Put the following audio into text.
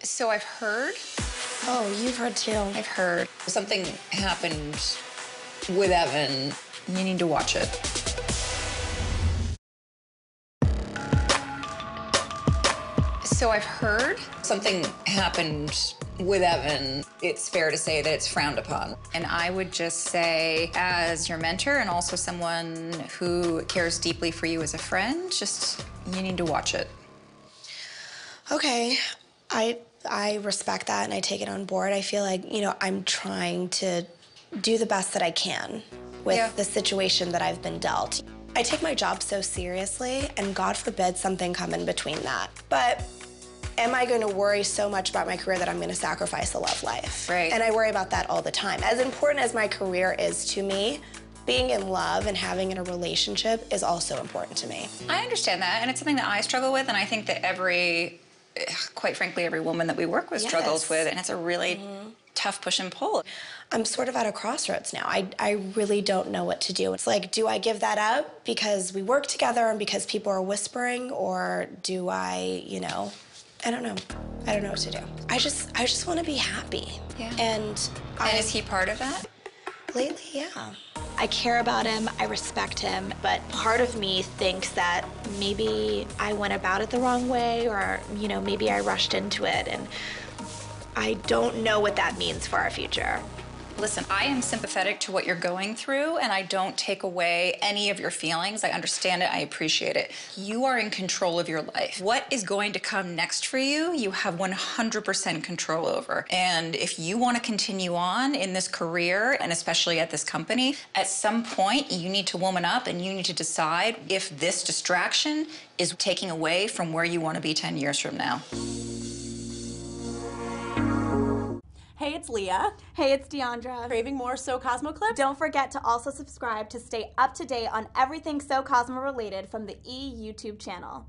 So I've heard. Oh, you've heard too. I've heard. Something happened with Evan. You need to watch it. So I've heard. Something happened with Evan. It's fair to say that it's frowned upon. And I would just say, as your mentor and also someone who cares deeply for you as a friend, just, you need to watch it. Okay, I respect that and I take it on board. I feel like, I'm trying to do the best that I can with the situation that I've been dealt. I take my job so seriously, and God forbid something come in between that. But am I going to worry so much about my career that I'm going to sacrifice a love life? Right. And I worry about that all the time. As important as my career is to me, being in love and having a relationship is also important to me. I understand that, and it's something that I struggle with, and I think that quite frankly, every woman that we work with struggles with, and it's a really tough push and pull. I'm sort of at a crossroads now. I really don't know what to do. It's like, do I give that up because we work together and because people are whispering, or do I, I don't know. I don't know what to do. I just want to be happy. Yeah. And is he part of that? Lately, yeah. I care about him, I respect him, but part of me thinks that maybe I went about it the wrong way, or, maybe I rushed into it, and I don't know what that means for our future. Listen, I am sympathetic to what you're going through, and I don't take away any of your feelings. I understand it, I appreciate it. You are in control of your life. What is going to come next for you, you have 100% control over. And if you want to continue on in this career, and especially at this company, at some point, you need to woman up and you need to decide if this distraction is taking away from where you want to be 10 years from now. Hey, it's Leah. Hey, it's Deandra. Craving more So Cosmo clips? Don't forget to also subscribe to stay up to date on everything So Cosmo related from the E! YouTube channel.